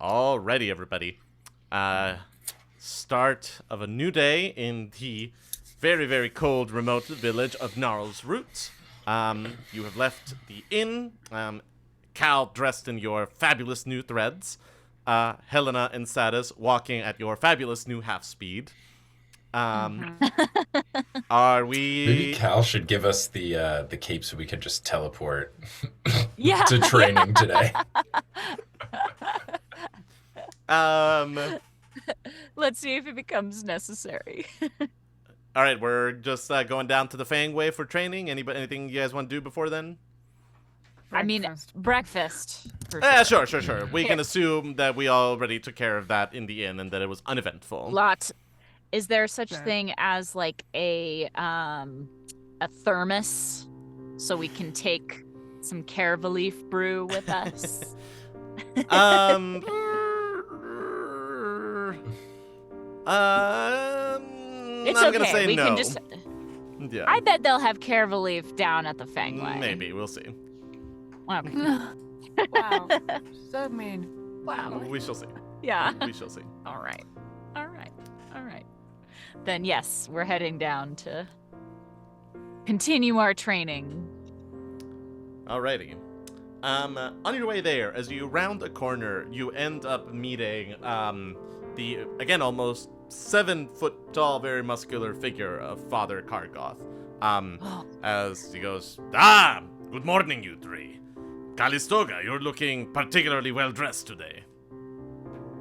Alrighty, everybody. Start of a new day in the very, very cold, remote village of Gnarl's Roots. You have left the inn. Cal dressed in your fabulous new threads. Helena and Satus walking at your fabulous new half speed. Are we? Maybe Cal should give us the cape so we can just teleport Yeah. to training today. Let's see if it becomes necessary. All right, we're just going down to the Fangway for training. Anything you guys want to do before then? I mean, breakfast. For Sure. We can assume that we already took care of that in the inn and that it was uneventful. Lots. Is there such thing as like a thermos so we can take some Cavalier brew with us? It's I'm gonna say we no. can just. Yeah. I bet they'll have Cavalier down at the Fangway. Maybe we'll see. Okay. Wow. So mean. Wow. We shall see. Yeah. We shall see. All right. Then yes, we're heading down to continue our training. Alrighty. On your way there, as you round a corner, you end up meeting the again almost 7-foot tall, very muscular figure of Father Kargoth. As he goes, good morning, you three. Calistoga, you're looking particularly well dressed today.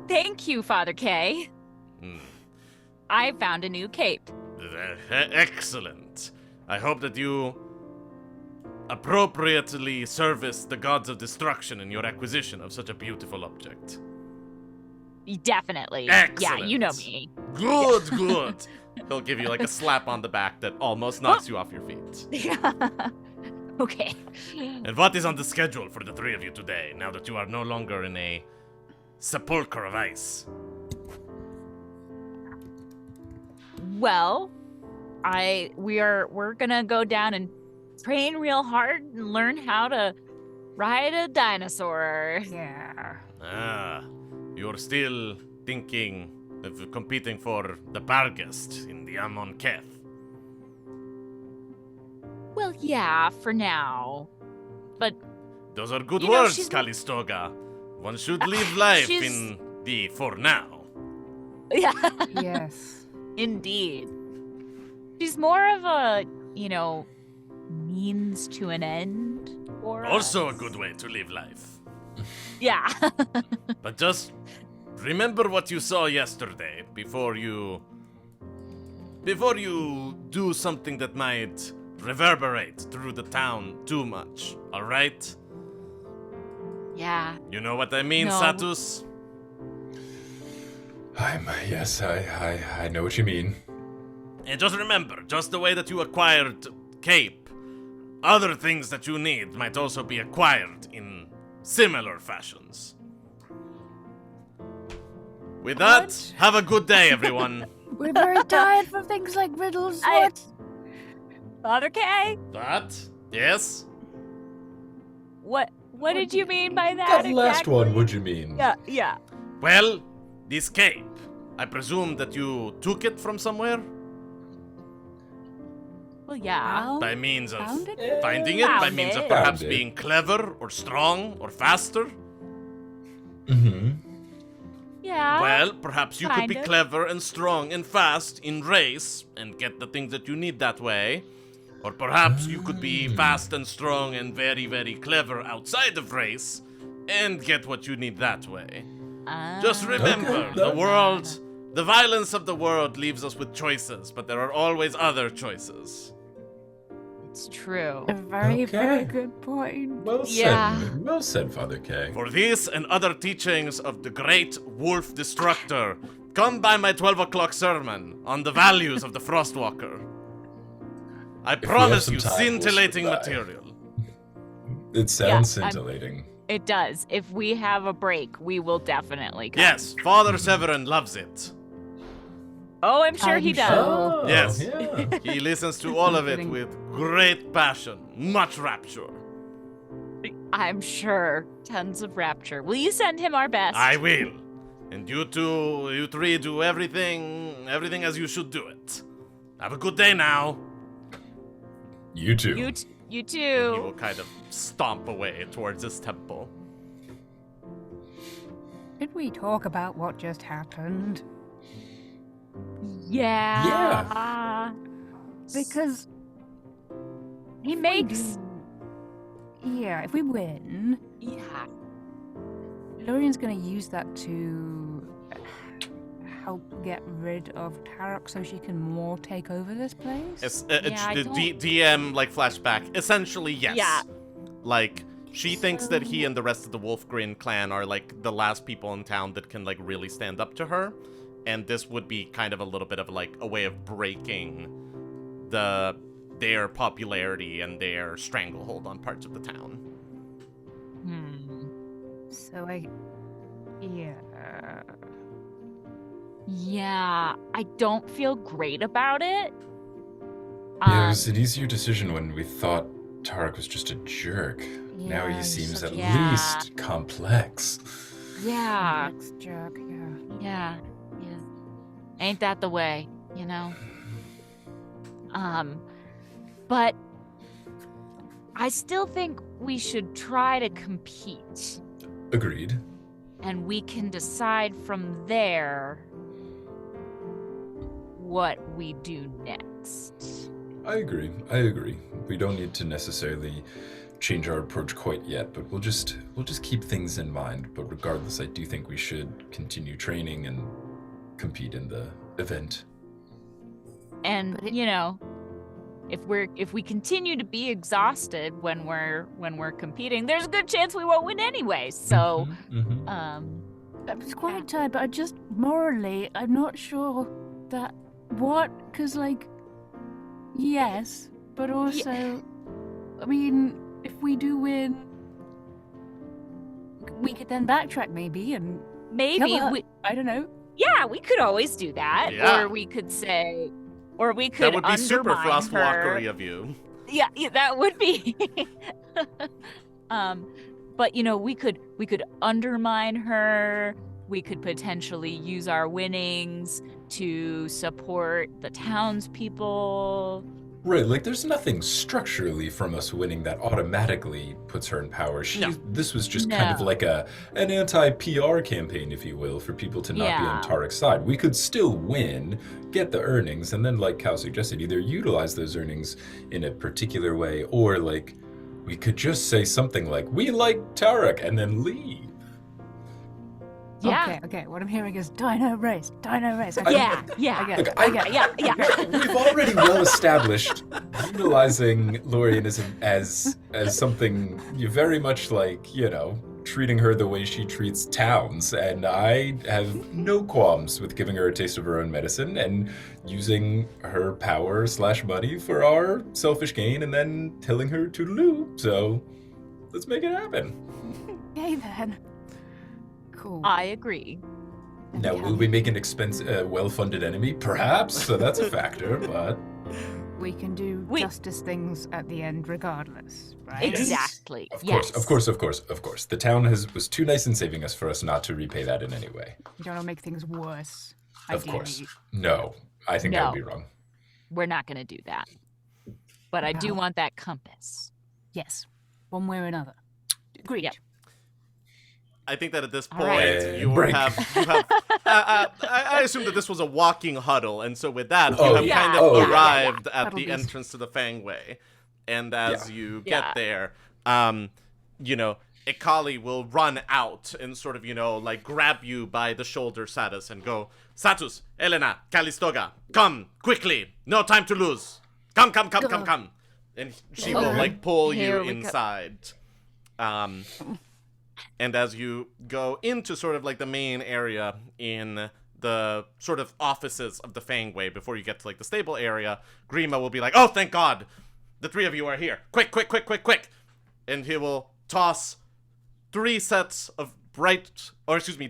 Thank you, Father K. I found a new cape. Excellent. I hope that you appropriately service the gods of destruction in your acquisition of such a beautiful object. Definitely. Excellent. Yeah, you know me. Good. He'll give you like a slap on the back that almost knocks you off your feet. Okay. And what is on the schedule for the three of you today, now that you are no longer in a sepulchre of ice? Well, we're gonna go down and train real hard and learn how to ride a dinosaur. Yeah. You're still thinking of competing for the Barghest in the Amon Keth. Well, yeah, for now. But Those are good You know, words, she's- Calistoga. One should live life she's- in the for now. yeah, Yes. indeed. She's more of a, means to an end for Also a us. good way to live life. Yeah. But just remember what you saw yesterday before you do something that might reverberate through the town too much, alright? Yeah. You know what I mean, No. Satus? Yes, I know what you mean. And just remember, just the way that you acquired Cape, other things that you need might also be acquired in similar fashions. With that, What? have a good day, everyone. We're very tired from things like riddles. I- What? Father K, That? Yes? what did you mean by that? That last exactly? one, what you mean? Yeah. Well, this cape. I presume that you took it from somewhere? Well, yeah. By means of Found it? finding it? By Found means of it. perhaps Found it. being clever or strong or faster? Mm-hmm. Yeah. Well, perhaps you could be kind of. clever and strong and fast in race and get the things that you need that way. Or perhaps you could be fast and strong and very, very clever outside of race and get what you need that way. Just remember, Okay. the violence of the world leaves us with choices, but there are always other choices. It's true. A very, very Okay. good point. Well Yeah. said. Well said, Father K. For this and other teachings of the great wolf destructor, come by my 12 o'clock sermon on the values of the Frostwalker. I we promise have you some time, we'll scintillating swing by. material. It sounds I'm- scintillating. It does. If we have a break, we will definitely come. Yes, Father Severin loves it. Oh, I'm sure he I'm does. sure. Oh, Yes. Yeah. He listens to all of it Kidding. with great passion, much rapture. I'm sure, tons of rapture. Will you send him our best? I will. And you two, you three, do everything as you should do it. Have a good day now. You too. You And he too. will kind of stomp away towards his temple. Did we talk about what just happened? Yeah. Because He if we makes. yeah, if we win, Yeah. Lorian's going to use that to help get rid of Tarok so she can more take over this place. I don't- DM, like, flashback. Essentially, yes. Yeah. Like, she thinks that he and the rest of the Wolfgren clan are, like, the last people in town that can, like, really stand up to her. And this would be kind of a little bit of, like, a way of breaking their popularity and their stranglehold on parts of the town. So Yeah, I don't feel great about it. Yeah, it was an easier decision when we thought Tarek was just a jerk. Now Yeah, he he's seems such at a- least complex. Yeah, complex jerk, yeah. Ain't that the way, you know? But I still think we should try to compete, Agreed. and we can decide from there what we do next. I agree. We don't need to necessarily change our approach quite yet, but we'll just keep things in mind. But regardless, I do think we should continue training and compete in the event. And But it- you know, if we continue to be exhausted when we're competing, there's a good chance we won't win anyway. So, Mhm. I was quite tired, but I just morally, I'm not sure that because like, yes, but also, I mean, if we do win, we could then backtrack maybe and maybe kill her. we I don't know. yeah, we could always do that. Yeah. Or we could say, or we could That would be super undermine frostwalkery her. of you. Yeah, that would be. But you know, we could undermine her. We could potentially use our winnings to support the townspeople. Right, like there's nothing structurally from us winning that automatically puts her in power. No. This was just kind of No. like an anti-PR campaign, if you will, for people to not be on Yeah. Tarek's side. We could still win, get the earnings, and then, like Cal suggested, either utilize those earnings in a particular way, or like we could just say something like, "We like Tarek," and then leave. Yeah. Okay. What I'm hearing is Dino race. Okay. Yeah, I yeah, get Look, it. I get it. yeah. We've already well established utilizing Lorianism as something you very much like, you know, treating her the way she treats towns, and I have no qualms with giving her a taste of her own medicine and using her power / money for our selfish gain, and then telling her toodaloo. So let's make it happen. Okay then. Cool. I agree. Now, will we make an well-funded enemy? Perhaps. So that's a factor, but We can do We- justice things at the end regardless, right? Exactly. Of yes. course, of course. The town was too nice in saving us for us not to repay that in any way. You don't want to make things worse. Of ideally. course. No, I think that would be wrong. We're not going to do that. But I do No. want that compass. Yes. One way or another. Agreed. Yep. I think that at this All point right. you Break. have I assume that this was a walking huddle, and so with that Oh, you have yeah. kind of Oh, yeah. arrived at That'll the be- entrance to the Fangway, and as you Yeah. get there, you know, Ikali will run out and sort of, you know, like grab you by the shoulder, Satus, and go, Satus, Helena, Kalistoga, come quickly, no time to lose, come, and she will like pull you Here we go. inside. And as you go into sort of like the main area in the sort of offices of the Fangway before you get to like the stable area, Grimma will be like, "Oh, thank God, the three of you are here! Quick!" And he will toss 3 sets of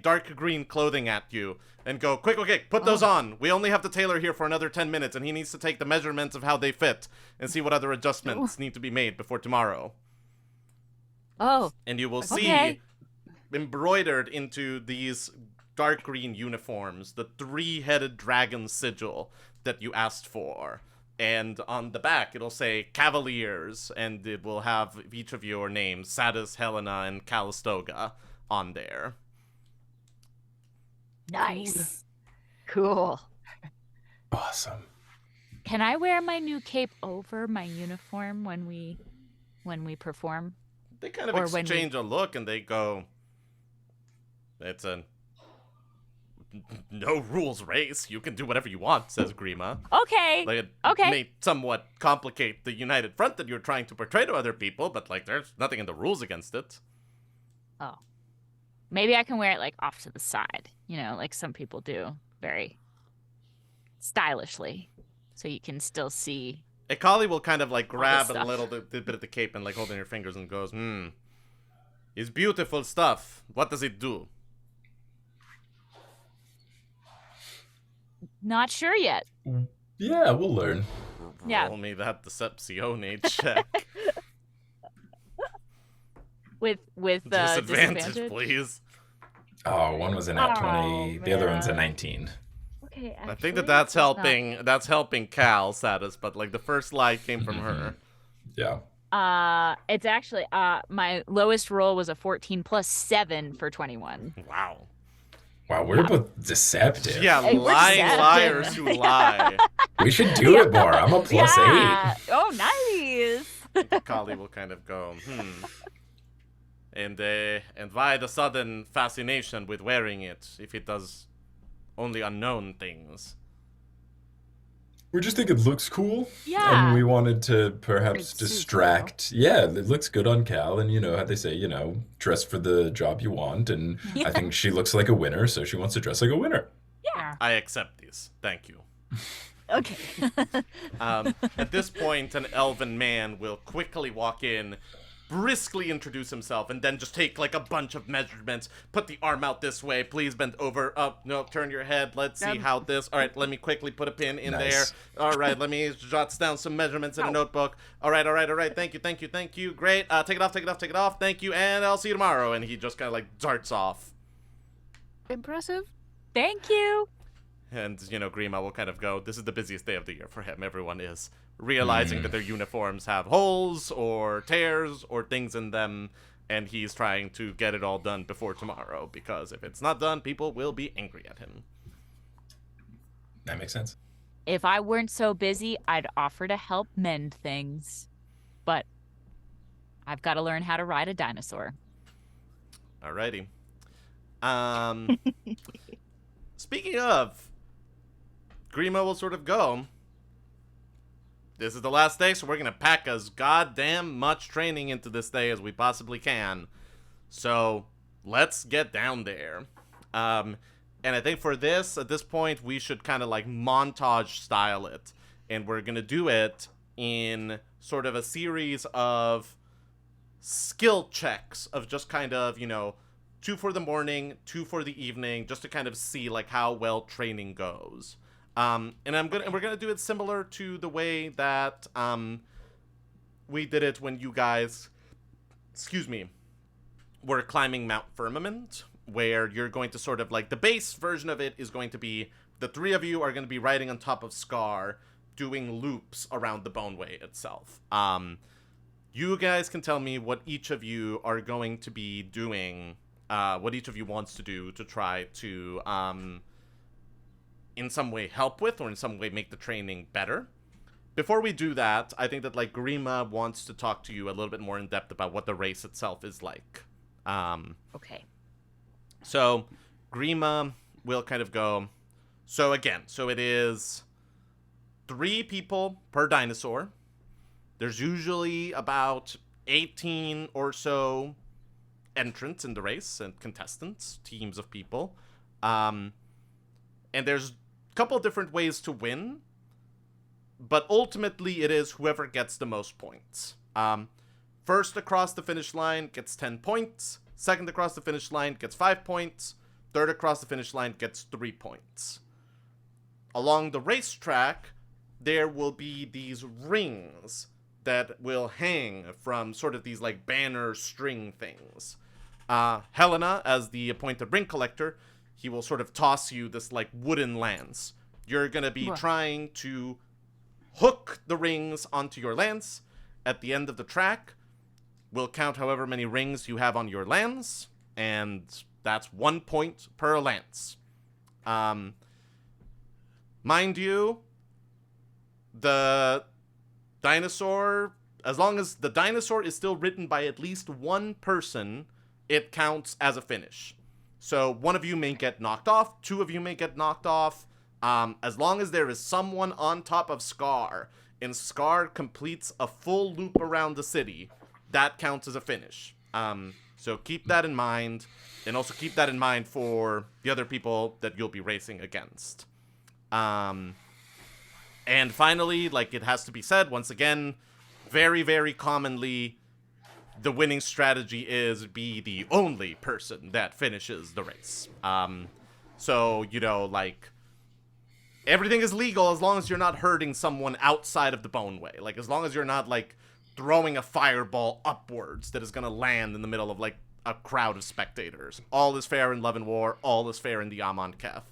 dark green clothing at you and go, "Quick, put those on. We only have the tailor here for another 10 minutes, and he needs to take the measurements of how they fit and see what other adjustments need to be made before tomorrow." Oh, And you will okay. see embroidered into these dark green uniforms the 3-headed dragon sigil that you asked for. And on the back, it'll say Cavaliers, and it will have each of your names, Satus, Helena, and Calistoga, on there. Nice. Cool. Awesome. Can I wear my new cape over my uniform when we perform? They kind of Or when exchange a look, and they go, it's a no rules race. You can do whatever you want, says Grimma. Okay. Like, it Okay. may somewhat complicate the united front that you're trying to portray to other people, but, like, there's nothing in the rules against it. Oh. Maybe I can wear it like off to the side, like some people do, very stylishly, so you can still see. Ikali will kind of, like, grab a stuff. little bit of the cape and, like, hold it in your fingers and goes, it's beautiful stuff. What does it do? Not sure yet. Yeah, we'll learn. Yeah. Roll me that Deceptione check. With Disadvantage, please. Oh, one was a nat Oh, 20. The other one's a man. 19. Okay, I think that's helping. That's helping Cal, Satus, but, like, the first lie came from her. Yeah. It's actually my lowest roll was a 14 plus 7 for 21. Wow. Wow, we're both deceptive. Yeah, Hey, we're lying deceptive. liars who lie. We should do it more. I'm a plus Yeah. Oh, nice. Kali will kind of go, And why the sudden fascination with wearing it if it does only unknown things? We just think it looks cool. Yeah. And we wanted to perhaps It suits distract. Yeah, it looks good on Cal. And you know how they say, dress for the job you want. And I think she looks like a winner, so she wants to dress like a winner. Yeah. I accept these. Thank you. Okay. At this point, an elven man will quickly walk in, briskly introduce himself, and then just take, like, a bunch of measurements. Put the arm out this way. Please bend over. Up. No, turn your head. Let's see how this... All right, let me quickly put a pin in there. Nice. All right, let me jot down some measurements in a notebook. All right. Thank you. Great. Take it off. Thank you, and I'll see you tomorrow. And he just kind of, like, darts off. Impressive. Thank you. And, Grimma will kind of go, this is the busiest day of the year for him. Everyone is realizing that their uniforms have holes or tears or things in them, and he's trying to get it all done before tomorrow, because if it's not done, people will be angry at him. That makes sense. If I weren't so busy, I'd offer to help mend things. But I've got to learn how to ride a dinosaur. Alrighty. Speaking of, Grimma will sort of go, this is the last day, so we're going to pack as goddamn much training into this day as we possibly can. So, let's get down there. And I think for this, at this point, we should kind of like montage style it. And we're going to do it in sort of a series of skill checks of just kind of, 2 for the morning, 2 for the evening, just to kind of see like how well training goes. And we're gonna do it similar to the way that we did it when you guys, were climbing Mount Firmament, where you're going to sort of like the base version of it is going to be the 3 of you are going to be riding on top of Scar, doing loops around the Boneway itself. You guys can tell me what each of you are going to be doing. What each of you wants to do to try to, in some way help with, or in some way make the training better. Before we do that, I think that, like, Grimma wants to talk to you a little bit more in depth about what the race itself is like. Okay. So, Grimma will kind of go, so it is 3 people per dinosaur. There's usually about 18 or so entrants in the race and contestants, teams of people. And there's a couple different ways to win, but ultimately it is whoever gets the most points. First across the finish line gets 10 points. Second across the finish line gets 5 points. Third across the finish line gets 3 points. Along the racetrack, there will be these rings that will hang from sort of these like banner string things. Helena, as the appointed ring collector, he will sort of toss you this like wooden lance. You're gonna be trying to hook the rings onto your lance. At the end of the track, we'll count however many rings you have on your lance, and that's 1 point per lance. Mind you, the dinosaur, as long as the dinosaur is still ridden by at least one person, it counts as a finish. So one of you may get knocked off, two of you may get knocked off. As long as there is someone on top of Scar, and Scar completes a full loop around the city, that counts as a finish. So keep that in mind, and also keep that in mind for the other people that you'll be racing against. And finally, like it has to be said, once again, very, very commonly, the winning strategy is be the only person that finishes the race. So, you know, like, everything is legal as long as you're not hurting someone outside of the boneway. Like, as long as you're not, like, throwing a fireball upwards that is gonna land in the middle of, like, a crowd of spectators. All is fair in Love and War. All is fair in the Amon Keth.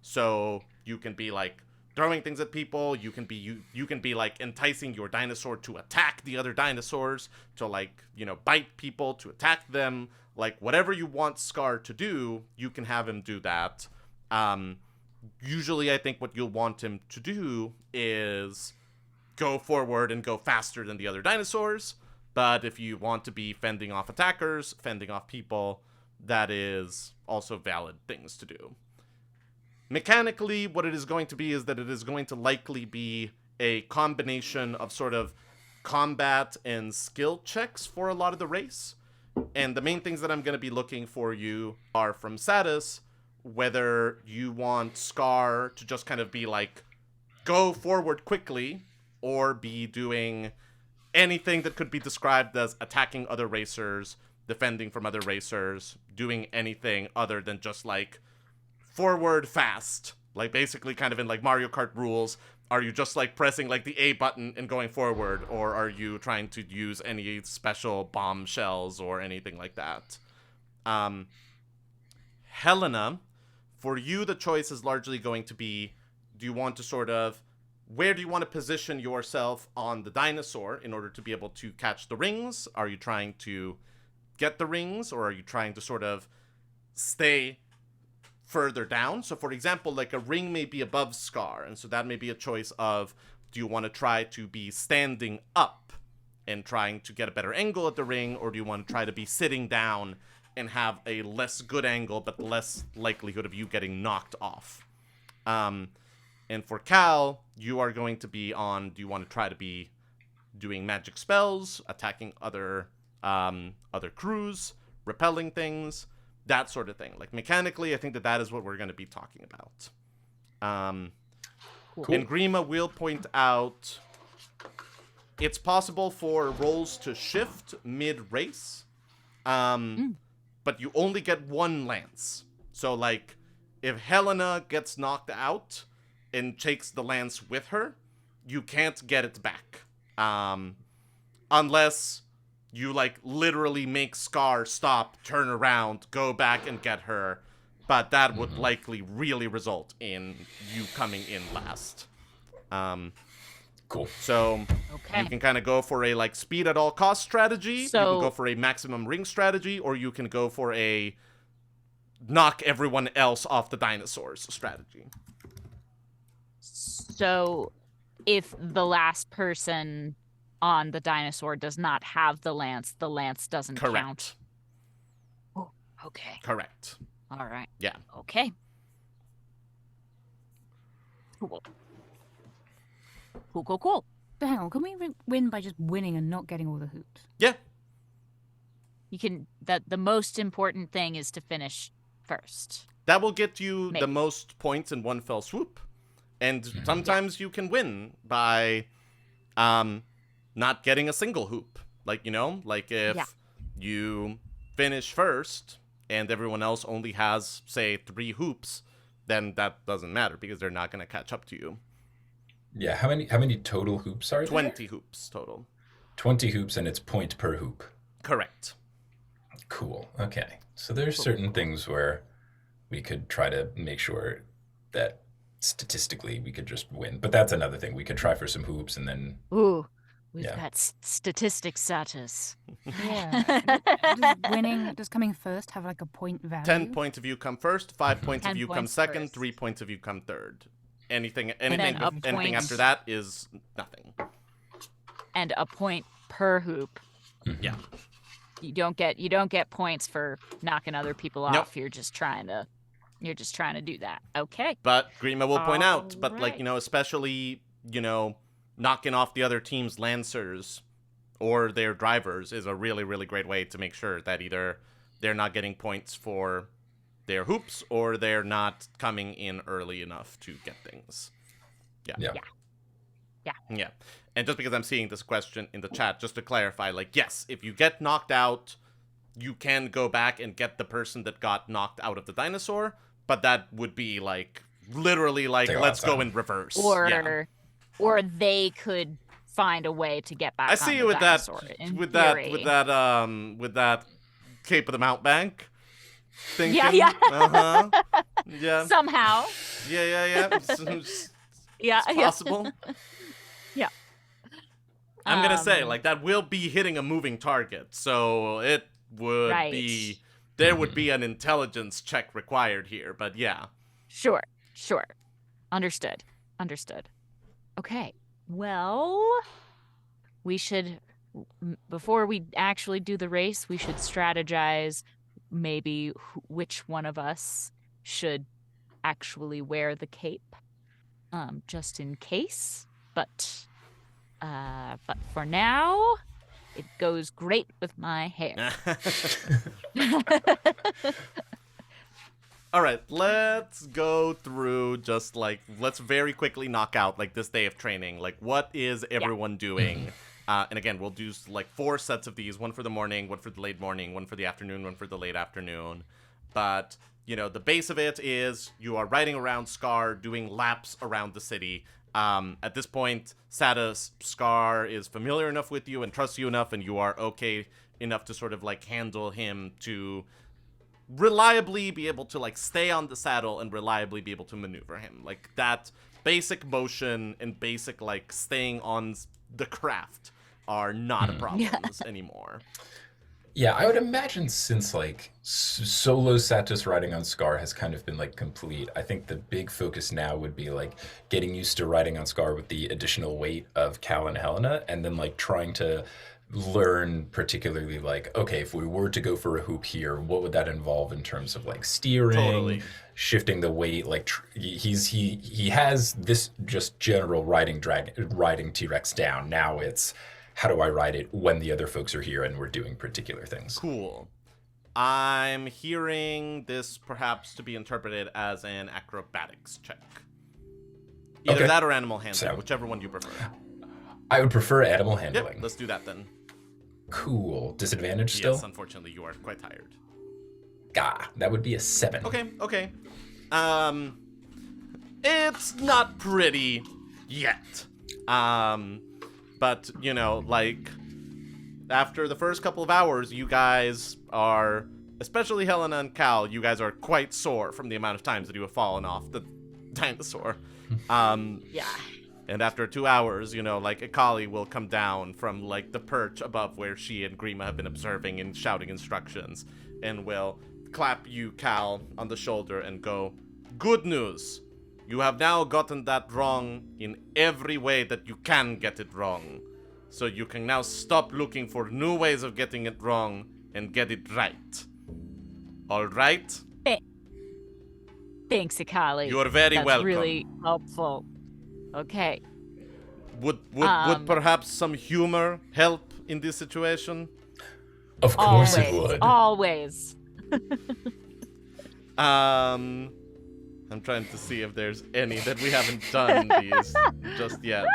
So you can be, like, throwing things at people. You can be like enticing your dinosaur to attack the other dinosaurs, to like, you know, bite people, to attack them. Like, whatever you want Scar to do, you can have him do that. Usually I think what you'll want him to do is go forward and go faster than the other dinosaurs. But if you want to be fending off attackers, fending off people, that is also valid things to do. Mechanically, what it is going to be is that it is going to likely be a combination of sort of combat and skill checks for a lot of the race. And the main things that I'm going to be looking for you are from Satus, whether you want Scar to just kind of be like, go forward quickly, or be doing anything that could be described as attacking other racers, defending from other racers, doing anything other than just like, forward fast, like basically kind of in like Mario Kart rules. Are you just like pressing like the A button and going forward, or are you trying to use any special bombshells or anything like that? Helena, for you the choice is largely going to be, do you want to sort of, where do you want to position yourself on the dinosaur in order to be able to catch the rings? Are you trying to get the rings, or are you trying to sort of stay further down? So for example, like a ring may be above Scar, and so that may be a choice of, do you want to try to be standing up and trying to get a better angle at the ring, or do you want to try to be sitting down and have a less good angle but less likelihood of you getting knocked off? And for Cal, you are going to be on, do you want to try to be doing magic spells, attacking other crews, repelling things, that sort of thing. Like, mechanically, I think that is what we're going to be talking about. Cool. And Grimma will point out, it's possible for rolls to shift mid-race, but you only get one lance. So, like, if Helena gets knocked out and takes the lance with her, you can't get it back. Unless you, like, literally make Scar stop, turn around, go back and get her. But that would likely really result in you coming in last. Cool. So, Okay. you can kind of go for a, like, speed at all cost strategy. You can So- go for a maximum ring strategy, or you can go for a knock everyone else off the dinosaurs strategy. So, if the last person on the dinosaur does not have the lance doesn't Correct. count. Oh, okay. Correct. All right. Yeah. Okay. Cool. Cool. But hang on, can we win by just winning and not getting all the hoops? Yeah. You can. The most important thing is to finish first. That will get you Maybe. the most points in one fell swoop. And sometimes you can win by not getting a single hoop. Like, you know, like if you finish first and everyone else only has, say, 3 hoops, then that doesn't matter because they're not going to catch up to you. Yeah, how many total hoops are there? 20 hoops total. 20 hoops, and it's point per hoop. Correct. Cool. Okay. So there's certain things where we could try to make sure that statistically we could just win. But that's another thing. We could try for some hoops and then Ooh, we've Yeah. got statistics status. Yeah. Does coming first have like a point value? 10 points of you come first, 5 points of 10 you come points second, first. 3 points of you come third. Anything then a point. after that is nothing. And a point per hoop. Yeah. You don't get points for knocking other people off. Nope. You're just trying to do that. Okay. But Grimma will point out, but like, Alright. you know, especially, you know, knocking off the other team's lancers or their drivers is a really, really great way to make sure that either they're not getting points for their hoops or they're not coming in early enough to get things. yeah. Yeah. And just because I'm seeing this question in the chat, just to clarify, like, yes, if you get knocked out, you can go back and get the person that got knocked out of the dinosaur, but that would be like literally like Take a lot let's of go time. in reverse. Or Yeah. or they could find a way to get back I on see the you with that dinosaur, in with theory. that Cape of the Mountebank thinking. Yeah. Uh-huh. Yeah. Somehow. Yeah. It's Yeah. possible. Yeah. I'm gonna say, Um, like, that will be hitting a moving target, so it would Right. be there would be an intelligence check required here, but yeah. Sure. Understood. Okay. Well, we should, before we actually do the race, we should strategize maybe which one of us should actually wear the cape, just in case. But for now, it goes great with my hair. All right, let's go through just like let's very quickly knock out like this day of training. Like, what is everyone doing? And again, we'll do like 4 sets of these: one for the morning, one for the late morning, one for the afternoon, one for the late afternoon. But you know, the base of it is you are riding around Scar, doing laps around the city. At this point, Satus, Scar is familiar enough with you and trusts you enough, and you are okay enough to sort of like handle him to reliably be able to like stay on the saddle and reliably be able to maneuver him. Like that basic motion and basic like staying on the craft are not a problem anymore. Yeah, I would imagine since like solo Satus riding on Scar has kind of been like complete, I think the big focus now would be like getting used to riding on Scar with the additional weight of Cal and Helena, and then like trying to learn particularly like, okay, if we were to go for a hoop here, what would that involve in terms of like steering, Totally. shifting the weight, like he has this just general riding T-Rex down. Now it's how do I ride it when the other folks are here and we're doing particular things. Cool. I'm hearing this perhaps to be interpreted as an acrobatics check. Either Okay. that or animal handling, So- whichever one you prefer. I would prefer animal handling. Yep, let's do that then. Cool. Disadvantage still? Yes, unfortunately, you are quite tired. That would be a 7. Okay. It's not pretty yet. But, you know, like, after the first couple of hours, you guys are, especially Helena and Cal, you guys are quite sore from the amount of times that you have fallen off the dinosaur. Yeah. And after 2 hours, you know, like, Ikali will come down from, like, the perch above where she and Grimma have been observing and shouting instructions, and will clap you, Cal, on the shoulder and go, "Good news! You have now gotten that wrong in every way that you can get it wrong. So you can now stop looking for new ways of getting it wrong and get it right. All right? Thanks, Ikali. You are very That's welcome. really helpful. Okay. Would Um, perhaps some humor help in this situation? Of course Always. it would. Always. I'm trying to see if there's any that we haven't done these just yet.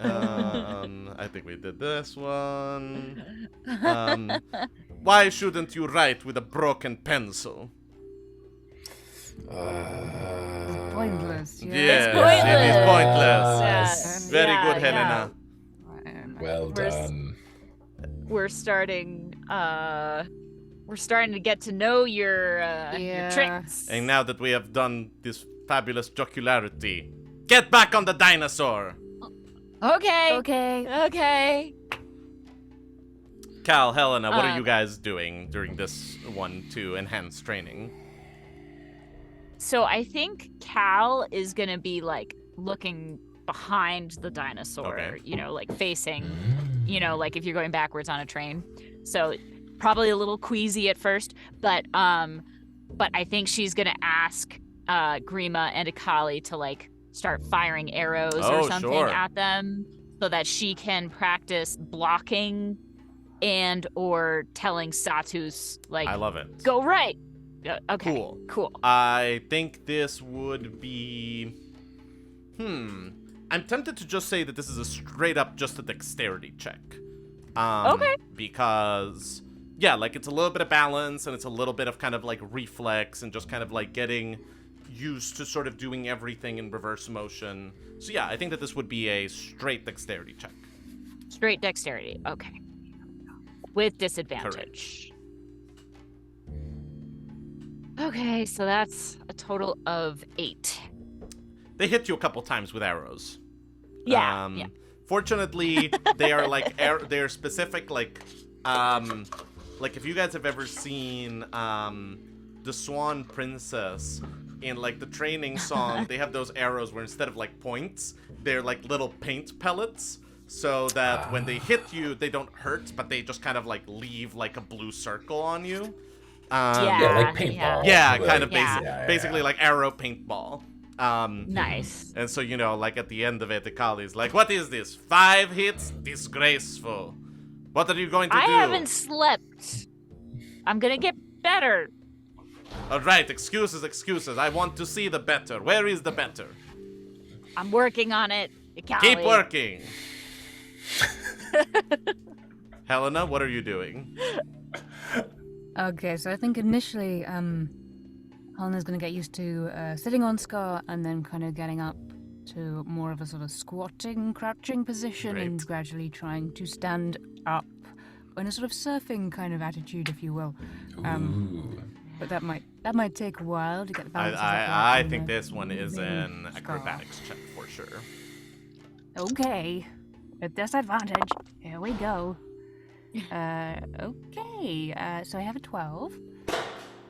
I think we did this one. Why shouldn't you write with a broken pencil? pointless. Yes, pointless. it is pointless. Yes. Very Yeah, good, yeah. Helena. Well done. We're starting to get to know your Yeah. tricks. And now that we have done this fabulous jocularity, get back on the dinosaur! Okay. Okay. Okay. Cal, Helena, what are Uh, you guys doing during this one to enhance training? So I think Cal is gonna be like looking behind the dinosaur, Okay. you know, like facing, you know, like if you're going backwards on a train. So probably a little queasy at first, but I think she's gonna ask Grimma and Ikali to like start firing arrows or Oh, something sure. at them so that she can practice blocking and or telling Satus like I love it. go right. Okay. Cool. Cool. I think this would be... I'm tempted to just say that this is a straight up just a dexterity check. Okay. Because, yeah, like it's a little bit of balance and it's a little bit of kind of like reflex and just kind of like getting used to sort of doing everything in reverse motion. So yeah, I think that this would be a straight dexterity check. Straight dexterity. Okay. With disadvantage. Okay, so that's a total of 8. They hit you a couple times with arrows. Yeah. Yeah. Fortunately, they are like they're specific like if you guys have ever seen the Swan Princess in like the training song, they have those arrows where instead of like points, they're like little paint pellets. So that when they hit you, they don't hurt, but they just kind of like leave like a blue circle on you. Yeah, like paintball. Yeah, Like, kind of basically like arrow paintball. Nice. And so, you know, like at the end of it, Ikali's like, what is this? 5 hits? Disgraceful. What are you going to do? I haven't slept. I'm gonna get better. All right, excuses, excuses. I want to see the better. Where is the better? I'm working on it. Ikali. Keep working. Helena, what are you doing? Okay, so I think initially, Helena's going to get used to sitting on Scar and then kind of getting up to more of a sort of squatting, crouching position and Great. gradually trying to stand up in a sort of surfing kind of attitude, if you will. Ooh. But that might take a while to get the balance. I think this one is an acrobatics check for sure. Okay, at disadvantage. Here we go. Okay, so I have a 12.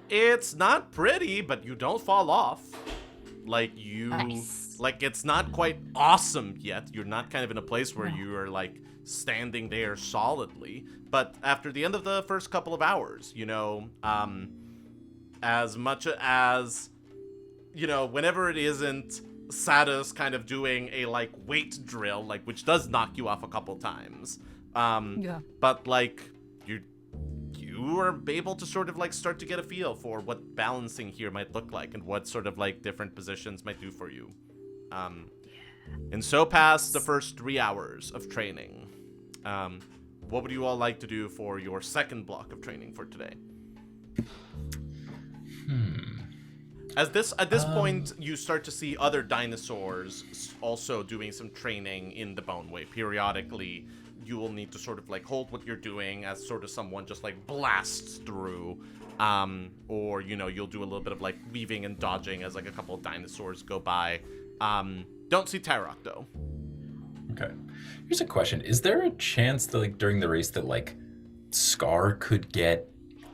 It's not pretty, but you don't fall off. Like Nice. like it's not quite awesome yet. You're not kind of in a place where you are like standing there solidly. But after the end of the first couple of hours, you know, as much as, you know, whenever it isn't Satus kind of doing a like weight drill, like which does knock you off a couple times. Yeah. But like you are able to sort of like start to get a feel for what balancing here might look like and what sort of like different positions might do for you. And so past the first 3 hours of training. What would you all like to do for your second block of training for today? At this point, you start to see other dinosaurs also doing some training in the Bone Way. Periodically, you will need to sort of like hold what you're doing as sort of someone just like blasts through, or you know you'll do a little bit of like weaving and dodging as like a couple of dinosaurs go by. Don't see Tyrok though. Okay. Here's a question. Is there a chance that like during the race that like Scar could get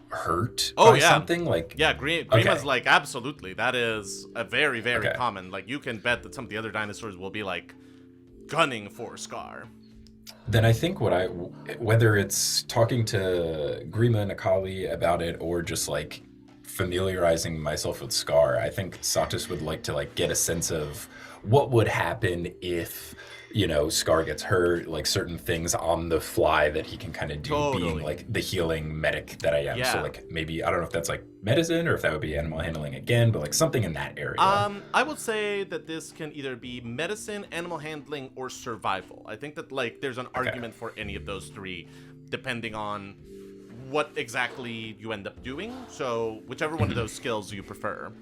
hurt by something? Like Grimma's like absolutely. That is a very, very Okay. common. Like you can bet that some of the other dinosaurs will be like gunning for Scar. Then I think whether it's talking to Grimma and Ikali about it or just like familiarizing myself with Scar, I think Satus would like to like get a sense of what would happen if, you know, Scar gets hurt, like certain things on the fly that he can kind of do, Totally. being like the healing medic that I am. Yeah. So like maybe, I don't know if that's like medicine or if that would be animal handling again, but like something in that area. I would say that this can either be medicine, animal handling, or survival. I think that like there's an argument for any of those three, depending on what exactly you end up doing. So whichever one of those skills you prefer.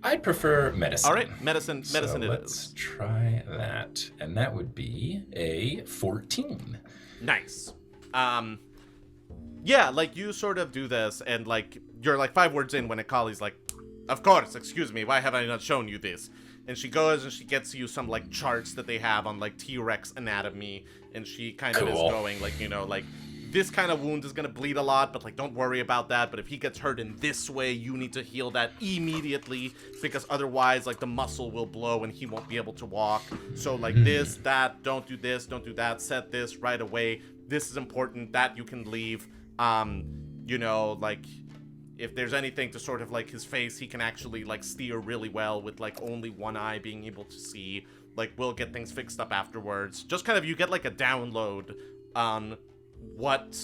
I'd prefer medicine. All right, medicine So it let's is. try that. And that would be a 14. Nice. Yeah, like you sort of do this, and like you're like 5 words in when Ikali's like, of course, excuse me, why have I not shown you this? And she goes and she gets you some like charts that they have on like T-Rex anatomy, and she kind of is going like, you know, like this kind of wound is gonna bleed a lot, but like don't worry about that. But if he gets hurt in this way, you need to heal that immediately, because otherwise like the muscle will blow and he won't be able to walk. So like this, that, don't do this, don't do that, set this right away. This is important, that you can leave. You know, like if there's anything to sort of like his face, he can actually like steer really well with like only one eye being able to see. Like we'll get things fixed up afterwards. Just kind of you get like a download on what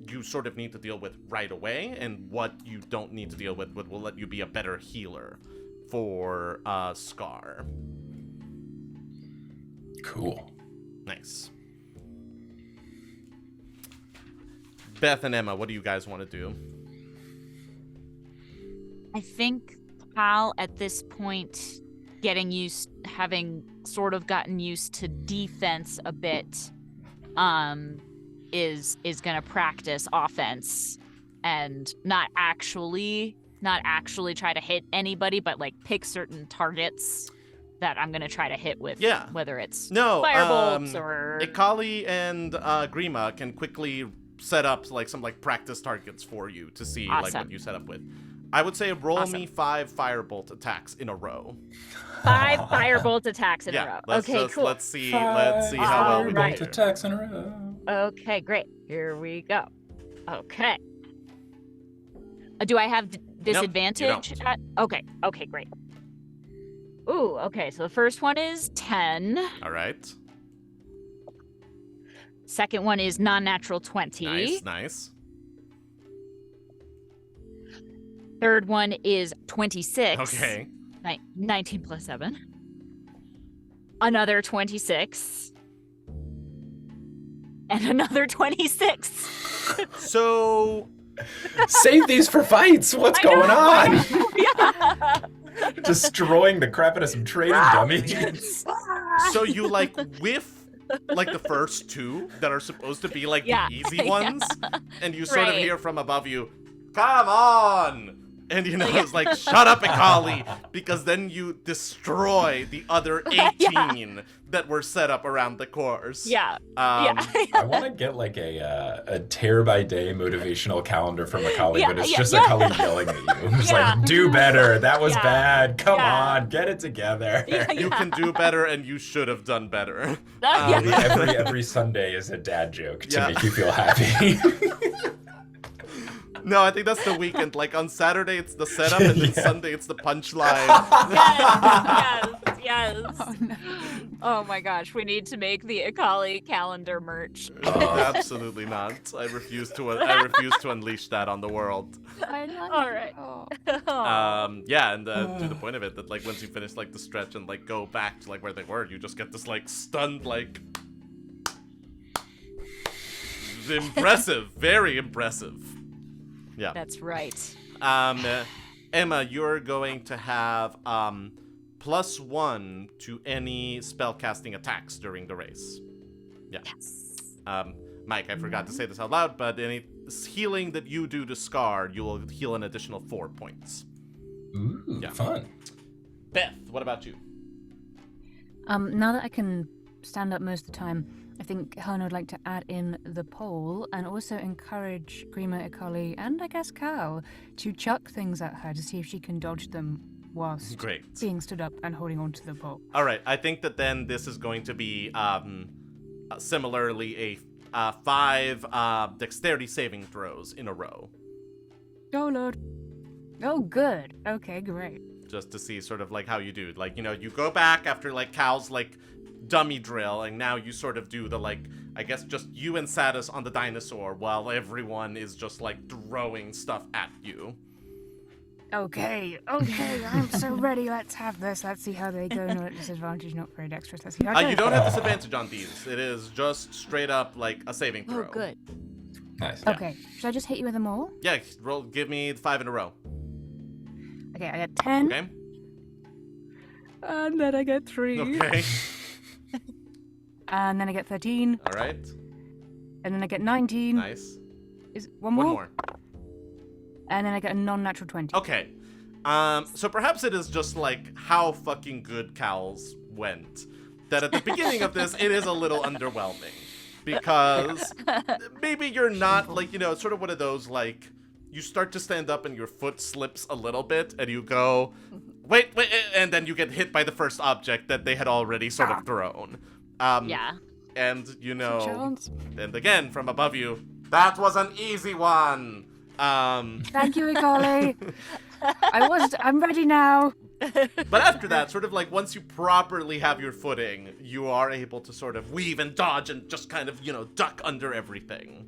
you sort of need to deal with right away and what you don't need to deal with, but will let you be a better healer for Scar. Cool. Nice. Beth and Emma, what do you guys want to do? I think Cal at this point having sort of gotten used to defense a bit, is gonna practice offense and not actually try to hit anybody, but like pick certain targets that I'm gonna try to hit with. Yeah. Whether it's firebolts firebolts or Ikali and Grimma can quickly set up like some like practice targets for you to see like what you set up with. I would say roll me 5 firebolt attacks in a row. 5 firebolt attacks in a row. Okay, cool. Let's see how well we do. Firebolt attacks in a row. Okay, great. Here we go. Okay. Do I have disadvantage? Nope, Okay, great. Ooh, okay. So the first one is 10. All right. Second one is non-natural 20. Nice. Third one is 26. Okay. 19 plus 7. Another 26. And another 26. So save these for fights. What's going on? Yeah. Destroying the crap out of some training dummies. So you like whiff like the first 2 that are supposed to be like the easy ones, and you sort of hear from above you, "Come on!" And you know it's like, "Shut up, Ikali," because then you destroy the other 18 that were set up around the course. I want to get like a tear by day motivational calendar from Ikali, but it's just Ikali yelling at you. It's like, do better. That was bad. Come on, get it together. You can do better, and you should have done better. Every Sunday is a dad joke to make you feel happy. No, I think that's the weekend. Like on Saturday, it's the setup, and then Sunday, it's the punchline. Yes. Oh, no. Oh my gosh, we need to make the Ikali calendar merch. Absolutely not. I refuse to unleash that on the world. All right. And to the point of it, that like once you finish like the stretch and like go back to like where they were, you just get this like stunned like. Impressive, very impressive. Yeah. That's right. Emma, you're going to have +1 to any spellcasting attacks during the race. Yeah. Yes. Mike, I forgot to say this out loud, but any healing that you do to Scar, you will heal an additional 4 points. Ooh, fun. Beth, what about you? Now that I can stand up most of the time, I think Helena would like to add in the pole and also encourage Grimma, Ikali, and I guess Cal to chuck things at her to see if she can dodge them whilst being stood up and holding onto the pole. All right, I think that then this is going to be similarly a 5 dexterity saving throws in a row. Oh, Lord. Oh, good. Okay, great. Just to see sort of like how you do. Like, you know, you go back after like Cal's like dummy drill, and now you sort of do the like, I guess just you and Satus on the dinosaur while everyone is just like throwing stuff at you. Okay, I'm so ready. Let's have this. Let's see how they go. No disadvantage, not very dexterous. Let's see how you don't have disadvantage on these. It is just straight up like a saving throw. Oh, good. Nice. Okay, should I just hit you with them all? Yeah, give me 5 in a row. Okay, I got 10. Okay. And then I get 3. Okay. And then I get 13. All right. And then I get 19. Nice. Is one more? One more. And then I get a non-natural 20. Okay. So perhaps it is just like how fucking good Cowls went. That at the beginning of this, it is a little underwhelming. Because maybe you're not, like, you know, it's sort of one of those, like, you start to stand up and your foot slips a little bit and you go, wait, and then you get hit by the first object that they had already sort of thrown. Yeah. And, you know, Chance. and again, from above you, that was an easy one. Thank you, Ikali. I'm ready now. But after that, sort of like once you properly have your footing, you are able to sort of weave and dodge and just kind of, you know, duck under everything.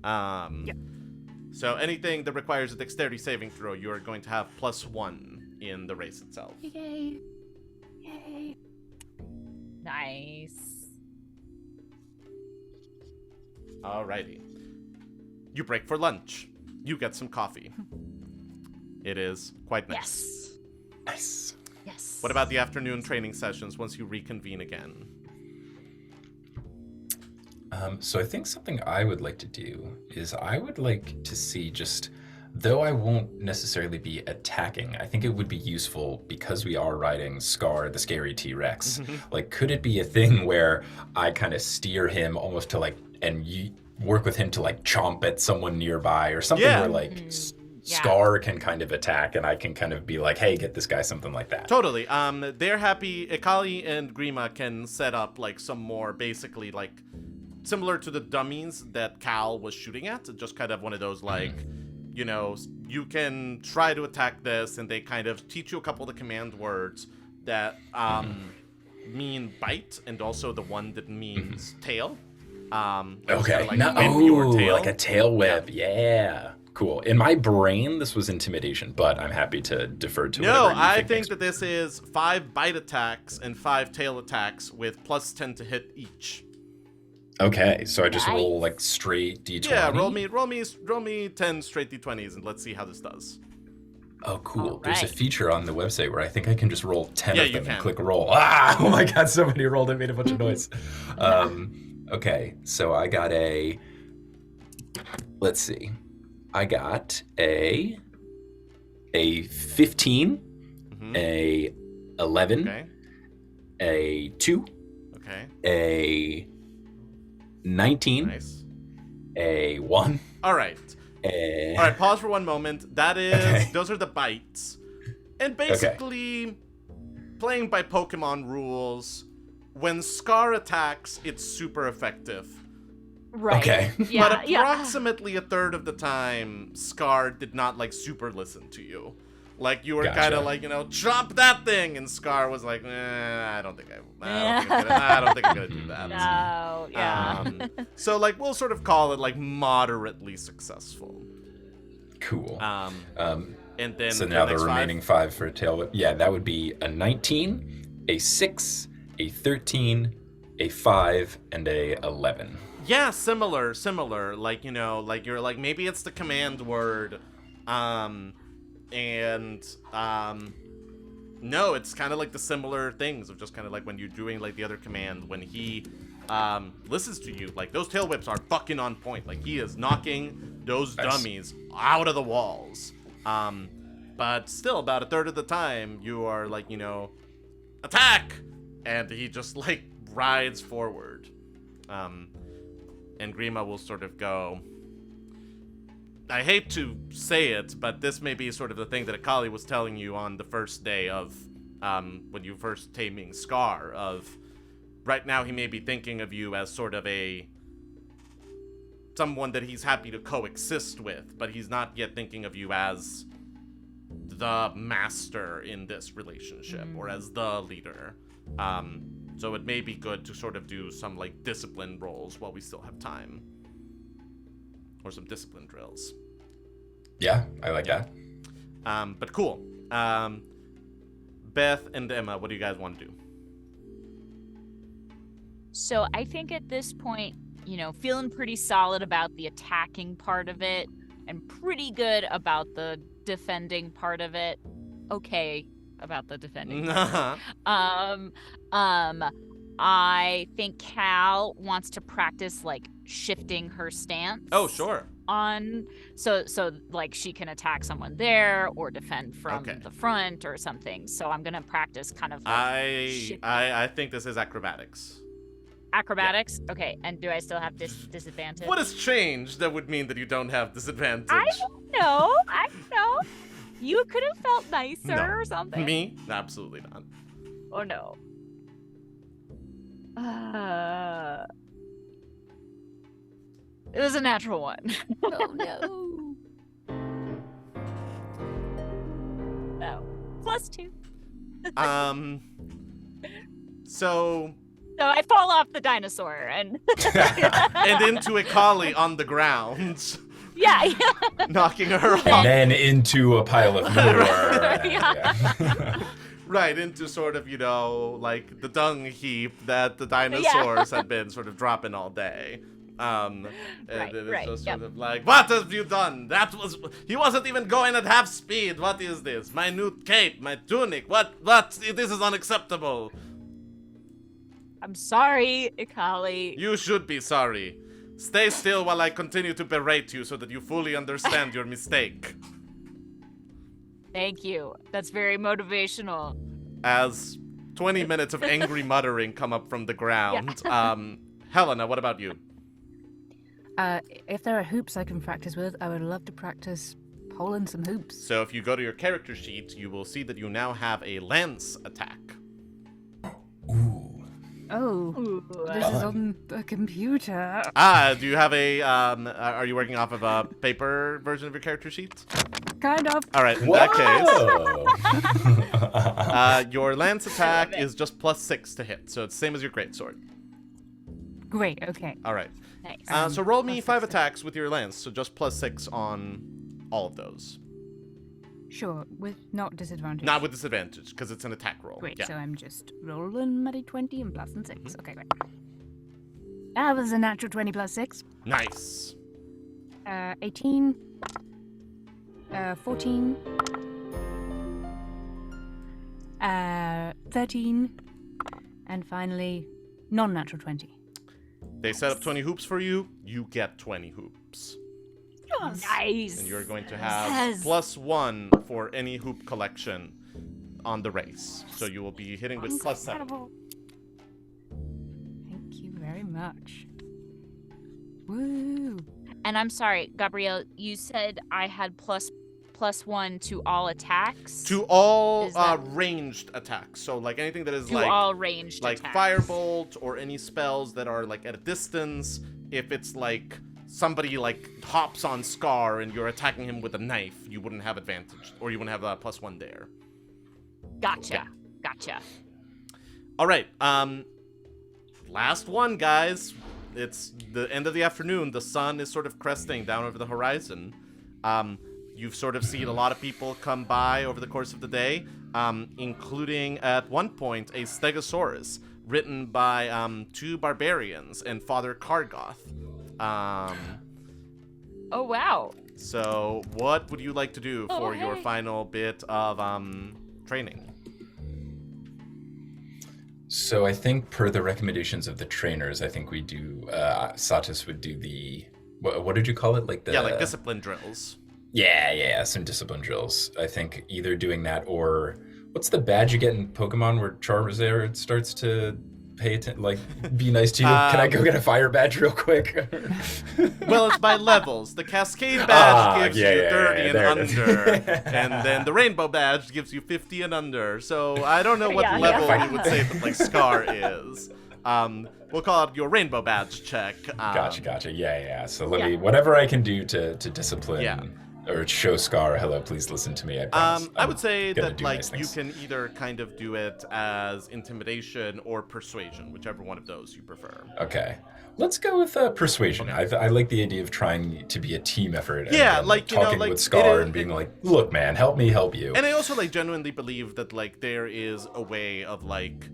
Yep. So anything that requires a dexterity saving throw, you are going to have +1 in the race itself. Yay. Yay. Nice. Alrighty. You break for lunch. You get some coffee. It is quite nice. Yes. Nice. Yes. What about the afternoon training sessions once you reconvene again? So I think something I would like to do is I would like to see just, though I won't necessarily be attacking, I think it would be useful because we are riding Scar, the scary T-Rex. Like, could it be a thing where I kind of steer him almost to like, and you work with him to like chomp at someone nearby or something where like Yeah. Scar can kind of attack and I can kind of be like, hey, get this guy, something like that. Totally. They're happy. Ikali and Grimma can set up like some more basically like similar to the dummies that Cal was shooting at. Just kind of one of those like, you know, you can try to attack this, and they kind of teach you a couple of the command words that mean bite, and also the one that means tail. Okay. Like No, whip your tail. like a tail whip. Yeah. Cool. In my brain, this was intimidation, but I'm happy to defer to No, whatever you I think think makes- that this is 5 bite attacks and 5 tail attacks with +10 to hit each. Okay, so I just Nice. roll like straight d20. Yeah, roll me 10 straight d20s and let's see how this does. Oh, cool. All There's a right. feature on the website where I think I can just roll 10 Yeah, of you them and can. click roll. Ah, oh my god, somebody rolled it, made a bunch of noise. Okay, so I got let's see. I got a 15, Mhm. a 11, Okay. a 2, Okay. a 19, Nice. a 1, All right. a... All right, pause for one moment. That is Okay. those are the bites. And basically playing by Pokemon rules, when Scar attacks, it's super effective. Right. Okay. Yeah. But Yeah. approximately a third of the time, Scar did not like super listen to you. Like you were Gotcha. kind of like, you know, chomp that thing, and Scar was like, I don't think I don't think I'm gonna do that. No. Yeah. So like we'll sort of call it like moderately successful. Cool. And then So now the next remaining 5 for a tail whip. Yeah, that would be a 19, a 6, a 13, a 5, and a 11. Yeah, similar. Like, you know, like you're like maybe it's the command word, no, it's kind of like the similar things of just kind of like when you're doing like the other command when he listens to you, like those tail whips are fucking on point. Like he is knocking those Nice. dummies out of the walls. But still about a third of the time you are like, you know, attack, and he just like rides forward. And Grimma will sort of go, I hate to say it, but this may be sort of the thing that Ikali was telling you on the first day of, when you first taming Scar, of, right now he may be thinking of you as sort of someone that he's happy to coexist with, but he's not yet thinking of you as the master in this relationship, or as the leader. So it may be good to sort of do some like discipline rolls while we still have time. Or some discipline drills. Yeah, I like that. But cool. Beth and Emma, what do you guys want to do? So I think at this point, you know, feeling pretty solid about the attacking part of it and pretty good about the defending part of it. Okay, about the defending. Uh-huh. I think Cal wants to practice like shifting her stance. Oh, sure. So like she can attack someone there or defend from Okay. the front or something. So I'm gonna practice kind of like shifting. I think this is acrobatics. Acrobatics? Okay, and do I still have disadvantage? What has changed that would mean that you don't have disadvantage? I don't know. You could have felt nicer No. or something. Me? Absolutely not. Oh no. It was a natural one. Oh no. No. +2. So So I fall off the dinosaur and and into Ikali on the ground, yeah. knocking her And off. then into a pile of manure. Yeah. Right, into sort of, like the dung heap that the dinosaurs had been sort of dropping all day. And Right, it was right, just yep. sort of like, what have you done? He wasn't even going at half speed. What is this? My new cape, my tunic, what? This is unacceptable. I'm sorry, Ikali. You should be sorry. Stay still while I continue to berate you so that you fully understand your mistake. Thank you. That's very motivational. As 20 minutes of angry muttering come up from the ground. Helena, what about you? If there are hoops I can practice with, I would love to practice pulling some hoops. So if you go to your character sheet, you will see that you now have a lance attack. Ooh. Oh, this is on the computer. Do you have a, are you working off of a paper version of your character sheet? Kind of. All right, in that case, your lance attack is just +6 to hit, so it's the same as your greatsword. Great, okay. All right. Nice. So roll me 5 attacks with your lance, so just +6 on all of those. Sure, with not disadvantage. Not with disadvantage, because it's an attack roll. Great, Yeah. so I'm just rolling my d20 and plus and 6. Okay, great. That was a natural 20 plus 6. Nice. 18. 14. 13. And finally, non-natural 20. They set up 20 hoops for you. You get 20 hoops. Nice. And you're going to have Yes. +1 for any hoop collection on the race. So you will be hitting with +7. Incredible. Thank you very much. Woo. And I'm sorry, Gabriel, you said I had +1 to all attacks. To all Is that- ranged attacks. So like anything that is To like all ranged attacks. firebolt or any spells that are like at a distance. If it's like somebody like hops on Scar and you're attacking him with a knife, you wouldn't have advantage, or you wouldn't have +1 there. Gotcha. Gotcha. All right. Last one, guys. It's the end of the afternoon. The sun is sort of cresting down over the horizon. You've sort of seen a lot of people come by over the course of the day, including at one point a Stegosaurus written by 2 barbarians and Father Kargoth. Oh, wow. So what would you like to do Oh, for your hey. final bit of training? So I think per the recommendations of the trainers, I think we do, Satus would do the, what did you call it? Like discipline drills. Yeah, some discipline drills. I think either doing that or, what's the badge you get in Pokemon where Charizard starts to pay attention, like, be nice to you? Can I go get a fire badge real quick? Well, it's by levels. The Cascade badge gives you 30 and there it is. under, and then the Rainbow badge gives you 50 and under. So I don't know what Yeah, level yeah. you would say that like Scar is. We'll call it your Rainbow badge check. Gotcha. Yeah. So let me, whatever I can do to discipline. Yeah. Or show Scar, hello, please listen to me. I promise. I would say gonna that do like nice you things. can either kind of do it as intimidation or persuasion, whichever one of those you prefer. Okay. Let's go with persuasion. I like the idea of trying to be a team effort. Yeah, and, like, you know, talking like, with Scar it- and being like, look, man, help me help you. And I also like genuinely believe that like there is a way of like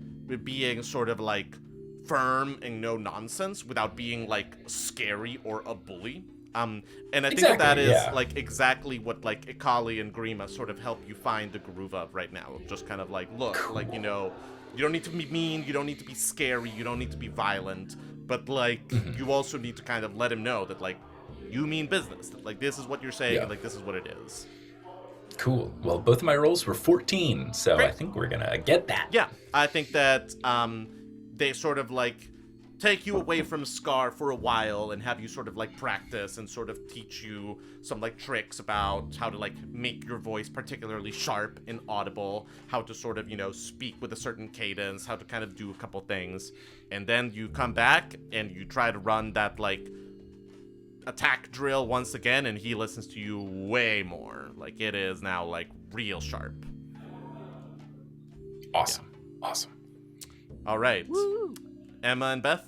being sort of like firm and no nonsense without being like scary or a bully. And I think Exactly, that is yeah. like exactly what like Ikali and Grimma sort of help you find the groove of right now. Just kind of like, look, like, you know, you don't need to be mean, you don't need to be scary, you don't need to be violent, but like you also need to kind of let him know that like you mean business. That, like this is what you're saying, Yeah. and like this is what it is. Cool. Well, both of my rolls were 14, so Great. I think we're gonna get that. Yeah, I think that they sort of like take you away from Scar for a while and have you sort of like practice and sort of teach you some like tricks about how to like make your voice particularly sharp and audible, how to sort of, you know, speak with a certain cadence, how to kind of do a couple things. And then you come back and you try to run that like attack drill once again, and he listens to you way more. Like it is now like real sharp. Awesome. Awesome. All right. Woo. Emma and Beth?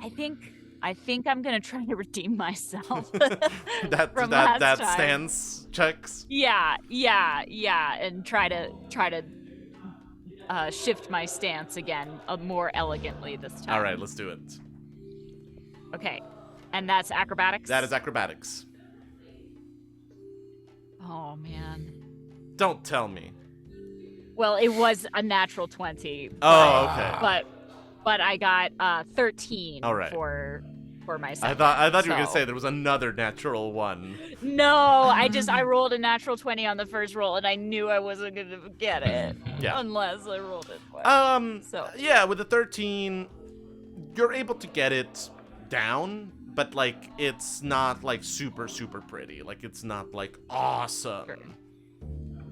I think I'm gonna try to redeem myself. that from that last that time. stance checks. Yeah, and try to shift my stance again, more elegantly this time. All right, let's do it. Okay, and that's acrobatics. That is acrobatics. Oh man. Don't tell me. Well, it was a natural 20. Oh, okay. But I got 13 All right. for my I second. thought you were gonna so- say there was another natural one. No, I rolled a natural 20 on the first roll, and I knew I wasn't gonna get it Yeah. unless I rolled it twice. So Yeah, with the 13, you're able to get it down, but like it's not like super pretty. Like it's not like awesome.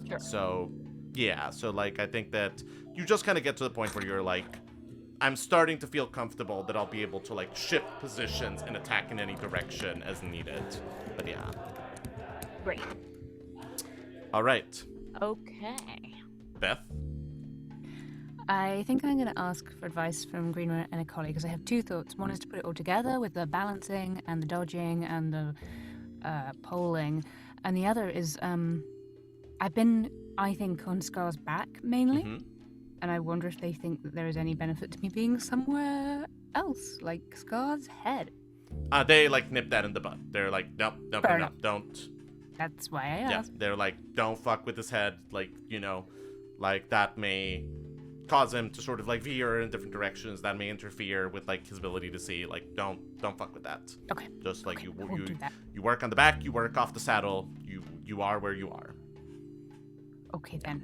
Sure. So yeah, so like I think that you just kind of get to the point where you're like, I'm starting to feel comfortable that I'll be able to like shift positions and attack in any direction as needed. But yeah. great. All right, Okay. Beth. I think I'm going to ask for advice from Grimma and Ikali because I have two thoughts. One is to put it all together with the balancing and the dodging and the polling, and the other is I've been, I think, on Scar's back mainly, and I wonder if they think that there is any benefit to me being somewhere else, like Scar's head. They like nip that in the bud. They're like, nope, Fair enough. don't. That's why I Yeah, asked. they're like, don't fuck with his head. Like, you know, like that may cause him to sort of like veer in different directions. That may interfere with like his ability to see. Like, don't fuck with that. Okay. Just like I won't do that. you work on the back, you work off the saddle. You are where you are. Okay then.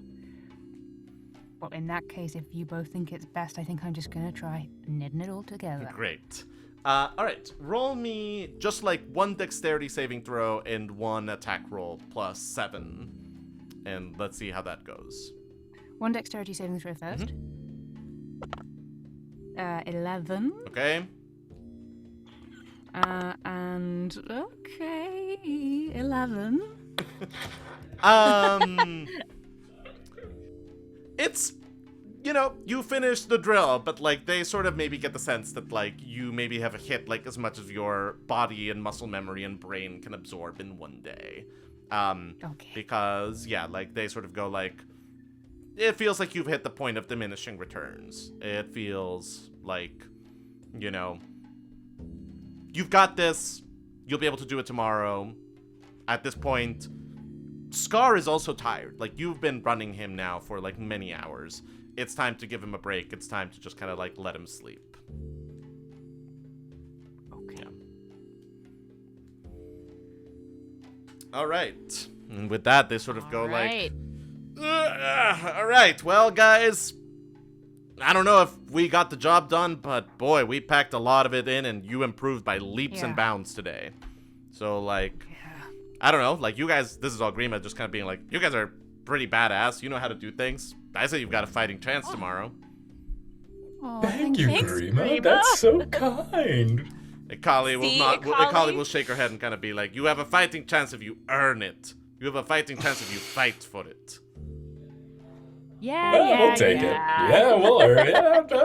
Well, in that case, if you both think it's best, I think I'm just gonna try knitting it all together. Great. All right, roll me just like one dexterity saving throw and one attack roll plus 7, and let's see how that goes. One dexterity saving throw first. 11. Okay. And okay, 11. It's, you know, you finish the drill, but like they sort of maybe get the sense that like you maybe have hit like as much as your body and muscle memory and brain can absorb in one day. Okay. Because yeah, like they sort of go like, it feels like you've hit the point of diminishing returns. It feels like, you know, you've got this. You'll be able to do it tomorrow. At this point, Scar is also tired. Like, you've been running him now for, like, many hours. It's time to give him a break. It's time to just kind of, like, let him sleep. Okay. Yeah. All right. And with that, they sort of go like, all right, well, guys, I don't know if we got the job done, but boy, we packed a lot of it in, and you improved by leaps and bounds today. So, like, I don't know, like, you guys, this is all Grimma just kind of being like, you guys are pretty badass. You know how to do things. I say you've got a fighting chance tomorrow. Oh, Thank you, Thanks, Grimma. Grimma. That's so kind. Ikali will See, not. Ikali? Ikali will shake her head and kind of be like, "You have a fighting chance if you earn it. You have a fighting chance if you fight for it." Yeah, Well, yeah, we'll take it. Yeah,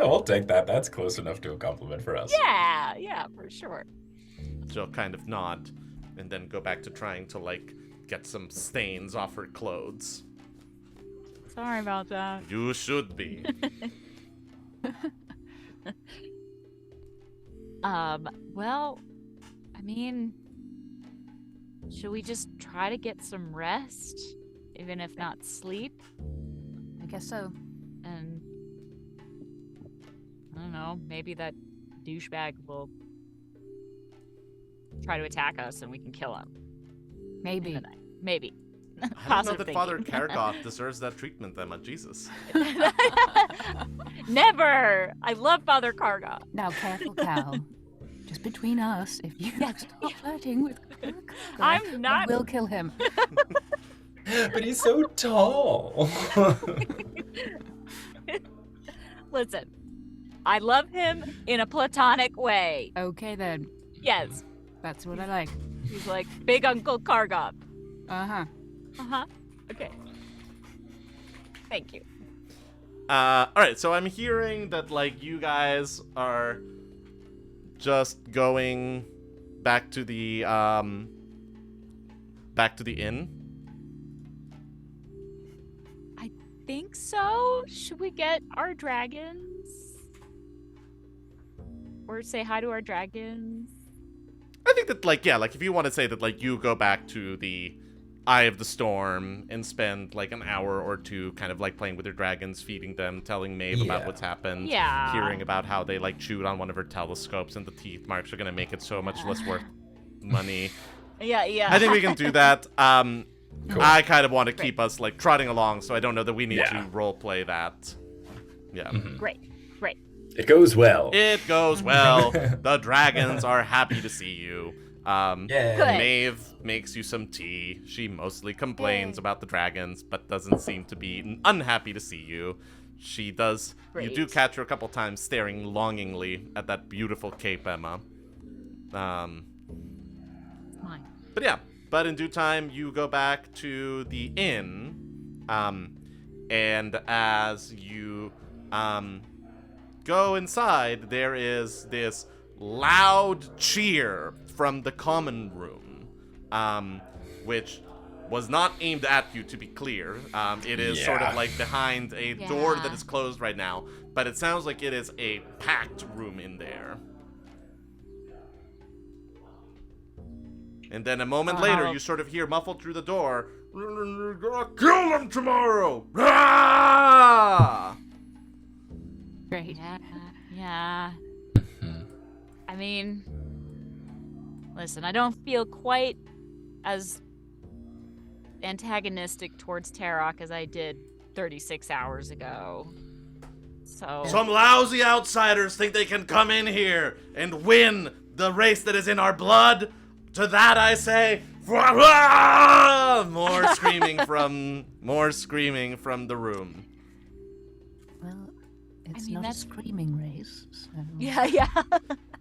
we'll take that. That's close enough to a compliment for us. Yeah, for sure. She'll kind of nod, and then go back to trying to like get some stains off her clothes. Sorry about that. You should be. Well, I mean, should we just try to get some rest, even if not sleep? I guess so. And I don't know, maybe that douchebag will try to attack us and we can kill him. Maybe. Maybe. I don't know Positive that Father thinking. Kargoth deserves that treatment, Emma. Jesus. Never! I love Father Kargoth. Now, careful, Cal. Just between us, if you stop flirting with I'm not- we'll kill him. But he's so tall. Listen, I love him in a platonic way. Okay, then. Yes, That's what I like. he's like Big Uncle Kargoth. Uh-huh. Uh-huh. Okay. Thank you. All right, so I'm hearing that like you guys are just going back to the inn. I think so. Should we get our dragons? Or say hi to our dragons? I think that like if you want to say that like you go back to the Eye of the Storm and spend like an hour or two kind of like playing with your dragons, feeding them, telling Maeve about Yeah. what's happened, Yeah. hearing about how they like chewed on one of her telescopes and the teeth marks are gonna make it so much less worth money. Yeah. I think we can do that. Cool. I kind of want to keep us like trotting along, so I don't know that we need Yeah. to role play that. Yeah. Mhm. Great. It goes well. It goes well. The dragons are happy to see you. Yeah. Good. Maeve makes you some tea. She mostly complains Yay. about the dragons, but doesn't seem to be unhappy to see you. She does. You do Great. catch her a couple times staring longingly at that beautiful cape, Emma. Fine. But yeah, but in due time, you go back to the inn, and as you go inside, there is this loud cheer from the common room, which was not aimed at you, to be clear. It is sort of Yeah. like behind a door that Yeah. is closed right now, but it sounds like it is a packed room in there. And then a moment later, you sort of hear muffled through the door, "Kill them tomorrow!" Ah! Great. Yeah. I mean, listen, I don't feel quite as antagonistic towards Tarok as I did 36 hours ago. So, Some lousy outsiders think they can come in here and win the race that is in our blood. To that I say, more screaming from the room. Well, it's mean, not that's- a screaming race, so... yeah.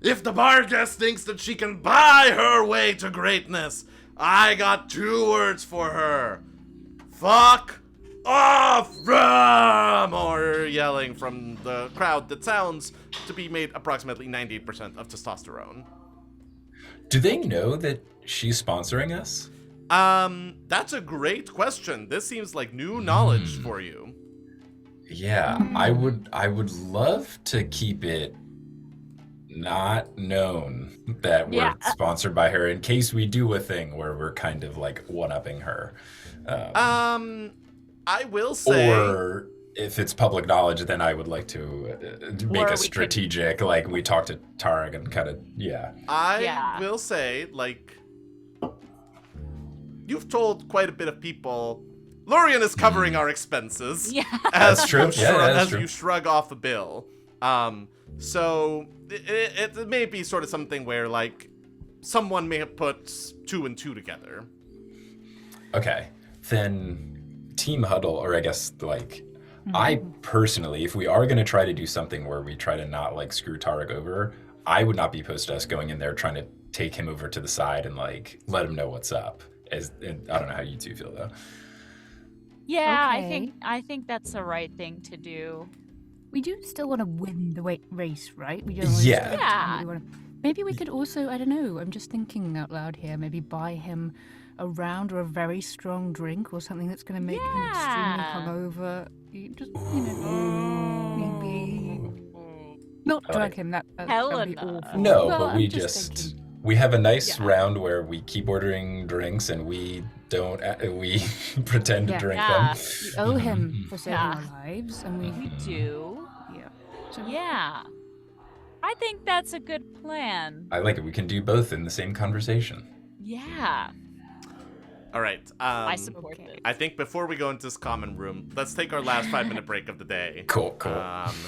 If the bar guest thinks that she can buy her way to greatness, I got 2 words for her. Fuck off! More yelling from the crowd that sounds to be made approximately 98% of testosterone. Do they know that she's sponsoring us? That's a great question. This seems like new knowledge for you. Yeah, I would love to keep it not known that we're Yeah. sponsored by her in case we do a thing where we're kind of like one-upping her. I will say... Or if it's public knowledge, then I would like to make Or we a could- strategic, like we talked to Tarek and kind of, yeah. I Yeah. will say, like, you've told quite a bit of people. Lorien is covering our expenses. Yeah. As That's true. You Yeah, that's as true. you shrug off a bill. So it may be sort of something where, like, someone may have put 2 and 2 together. Okay, then Team Huddle, or I guess, like, I personally, if we are going to try to do something where we try to not, like, screw Tarek over, I would not be opposed to us going in there trying to take him over to the side and, like, let him know what's up. And I don't know how you two feel, though. Yeah, Okay. I think that's the right thing to do. We do still want to win the race, right? We don't want Yeah. to Yeah. Maybe we could also, I don't know, I'm just thinking out loud here, maybe buy him a round or a very strong drink or something that's going to make him extremely Yeah. hungover. Just, maybe... Not I drug like- him, that would be Helena. awful. No, Well, but I'm we just just thinking. We have a nice Yeah. round where we keep ordering drinks and we don't. We pretend to Yeah. drink Yeah. them. We owe him Mhm. for saving Yeah. our lives, and we. We do. Yeah. So, Yeah. I think that's a good plan. I like it. We can do both in the same conversation. Yeah. All right. I support okay. this. I think before we go into this common room, let's take our last 5-minute break of the day. Cool.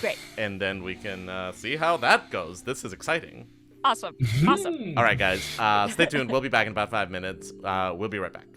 Great. And then we can see how that goes. This is exciting. Awesome. Awesome. All right, guys. Stay tuned. We'll be back in about 5 minutes. We'll be right back.